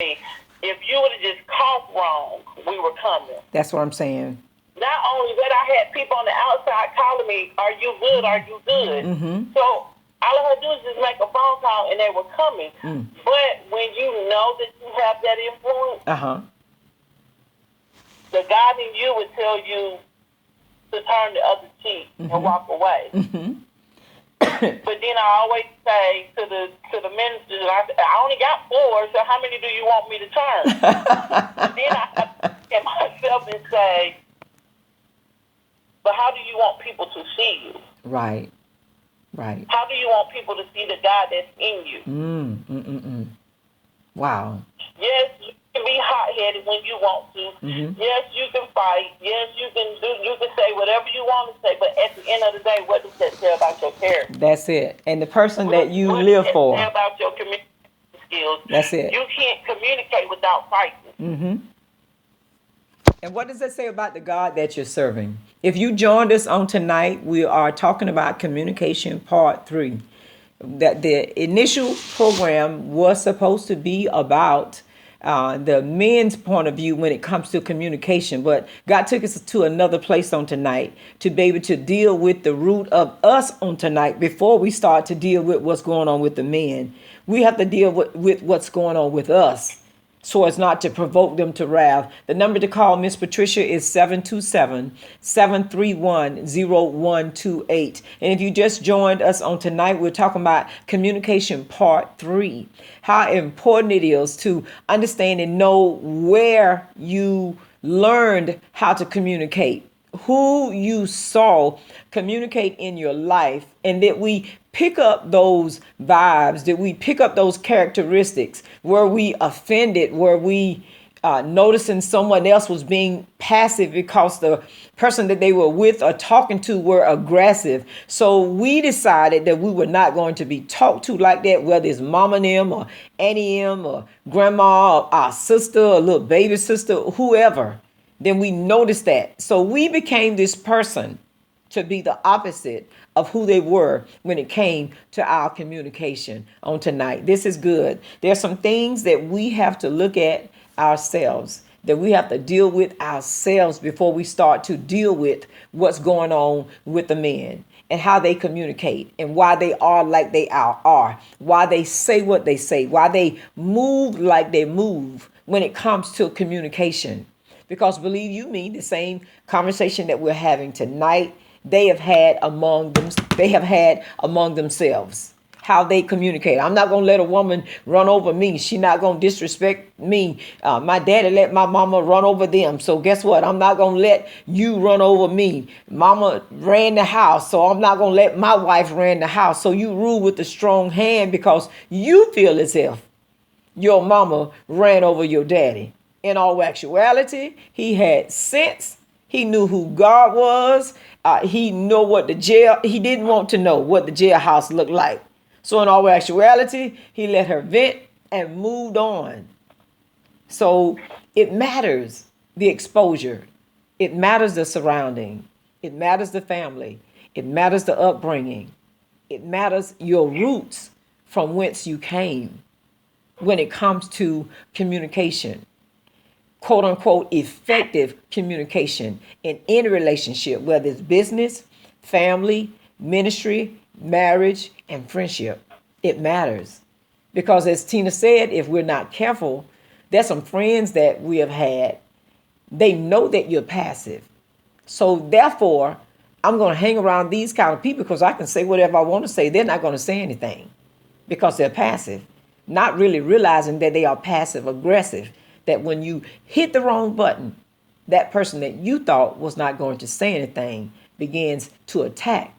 if you would have just coughed wrong, we were coming. That's what I'm saying. Not only that, I had people on the outside calling me, "Are you good? Are you good?" Mm-hmm. So all I had to do is just make a phone call, and they were coming. But when you know that you have that influence, the God in you would tell you to turn the other cheek and walk away. But then I always say to the ministers, I only got 4, so how many do you want me to turn? Then I have to look at myself and say, but how do you want people to see you? Right. Right. How do you want people to see the God that's in you? Wow. Yes, you can be hot-headed when you want to. Yes, you can fight. Yes, you can say whatever you want to say. But at the end of the day, what does that say about your character? That's it. And the person that you what live does for. that say about your communication skills? That's it. You can't communicate without fighting. And what does that say about the God that you're serving? If you joined us on tonight, we are talking about communication part 3. That the initial program was supposed to be about the men's point of view when it comes to communication, but God took us to another place on tonight to be able to deal with the root of us on tonight before we start to deal with what's going on with the men. We have to deal with what's going on with us, so as not to provoke them to wrath. The number to call Miss Patricia is 727-731-0128. And if you just joined us on tonight, we're talking about communication part 3. How important it is to understand and know where you learned how to communicate, who you saw communicate in your life, and that we pick up those vibes, that we pick up those characteristics where we offended, where we noticing someone else was being passive because the person that they were with or talking to were aggressive. So we decided that we were not going to be talked to like that, whether it's mama and them or Annie M or grandma or our sister or little baby sister, whoever. Then we noticed that. So we became this person to be the opposite of who they were when it came to our communication on tonight. This is good. There's some things that we have to look at ourselves, that we have to deal with ourselves before we start to deal with what's going on with the men and how they communicate and why they are like they are, why they say what they say, why they move like they move when it comes to communication. Because believe you me, the same conversation that we're having tonight, they have had among themselves, how they communicate. I'm not going to let a woman run over me. She's not going to disrespect me. My daddy let my mama run over them. So guess what? I'm not going to let you run over me. Mama ran the house, so I'm not going to let my wife ran the house. So you rule with a strong hand because you feel as if your mama ran over your daddy. In all actuality, he had sense. He knew who God was. He didn't want to know what the jailhouse looked like. So in all actuality, he let her vent and moved on. So it matters the exposure. It matters the surrounding. It matters the family. It matters the upbringing. It matters your roots from whence you came when it comes to communication. Quote unquote effective communication in any relationship, whether it's business, family, ministry, marriage, and friendship. It matters because, as Tina said, if we're not careful, there's some friends that we have had. They know that you're passive. So therefore, I'm going to hang around these kind of people because I can say whatever I want to say. They're not going to say anything because they're passive, not really realizing that they are passive aggressive. That when you hit the wrong button, that person that you thought was not going to say anything begins to attack.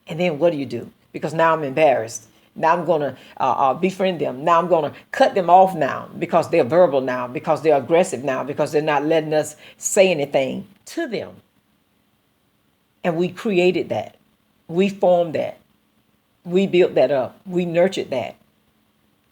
And then what do? Because now I'm embarrassed. Now I'm going to befriend them. Now I'm going to cut them off now because they're verbal now, because they're aggressive now, because they're not letting us say anything to them. And we created that. We formed that. We built that up. We nurtured that.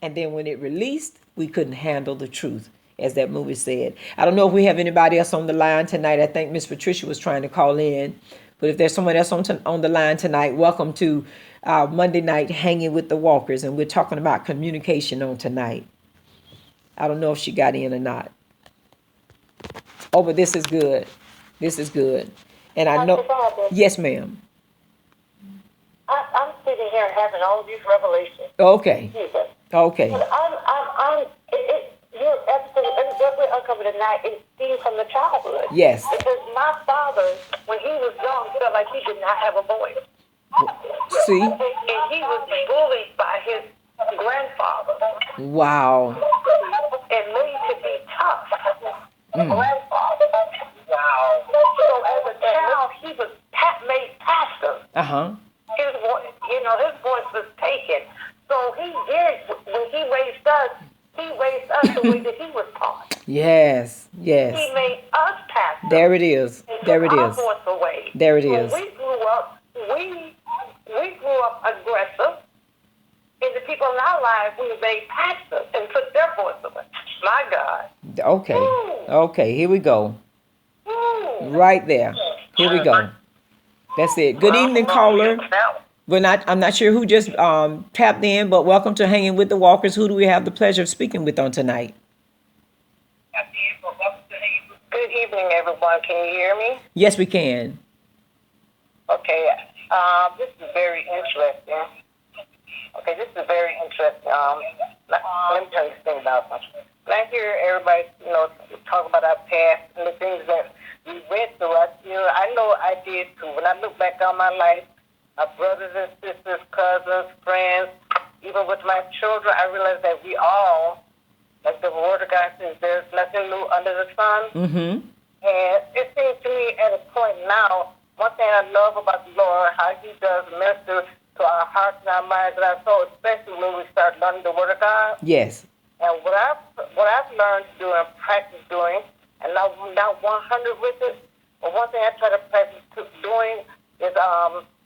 And then when it released, we couldn't handle the truth, as that movie said. I don't know if we have anybody else on the line tonight. I think Miss Patricia was trying to call in. But if there's someone else on the line tonight, welcome to Monday night Hanging with the Walkers. And we're talking about communication on tonight. I don't know if she got in or not. Oh, but this is good. This is good. And I know. Yes, ma'am. I'm sitting here having all these revelations. Okay. Jesus. Okay. You're absolutely, what we uncovered tonight is seen from the childhood. Yes. Because my father, when he was young, felt like he did not have a voice. See? And he was bullied by his grandfather. Wow. And made to be tough. Grandfather. Wow. So as a child, he was made pastor. His voice, his voice was taken. So he did, when he raised us the way that he was taught. Yes, yes. He made us pastor. There it is. There it is. Voice away. There it is. When we grew up, we grew up aggressive. And the people in our lives, we made pastors and took their voice away. My God. Okay. Ooh. Okay, here we go. Ooh. Right there. Here we go. That's it. Good evening, caller. I'm not sure who just tapped in, but welcome to Hanging with the Walkers. Who do we have the pleasure of speaking with on tonight? Good evening, everyone. Can you hear me? Yes, we can. Okay. This is very interesting. Okay, this is very interesting. Let me tell you something about something. When I hear everybody, talk about our past and the things that we went through, I know I did too. When I look back on my life, my brothers and sisters, cousins, friends, even with my children, I realize that we all, like the Word of God says, there's nothing new under the sun. Mm-hmm. And it seems to me at a point now, one thing I love about the Lord, how He does minister to our hearts and our minds and our soul, especially when we start learning the Word of God. Yes. And what I've learned to do and practice doing, and not 100 with it, but one thing I try to practice doing is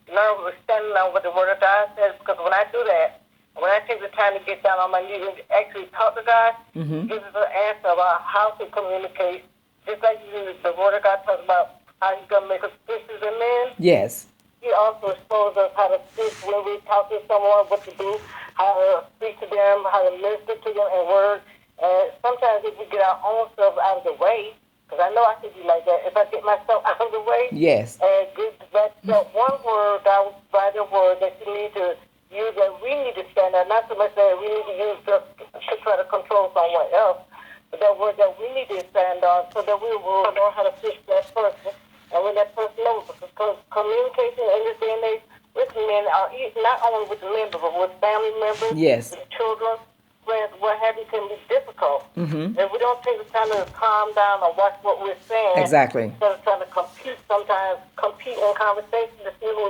learn standing on what the Word of God says. Because when I do that, when I take the time to get down on my knees and actually talk to God, Mm-hmm. gives us an answer about how to communicate. Just like the Word of God talks about how He's going to make us fishers and men. Yes. He also exposes us how to fish when we talk to someone, what to do, how to speak to them, how to minister to them in word. And sometimes if we get our own self out of the way, because I know I can be like that, if I get myself out of the way, Yes. and get that one word, that by the word that you need to use, that we need to stand out, not so much that we need to use just to try to control someone else, but that word that we need to stand on so that we will know how to fish that person. And when that person knows, because communication in this day and age with men, not only with men, but with family members, Yes. with children, friends, what have you, can be difficult. Mm-hmm. If we don't take the time to calm down or watch what we're saying, Exactly. instead of trying to compete in conversation to see who's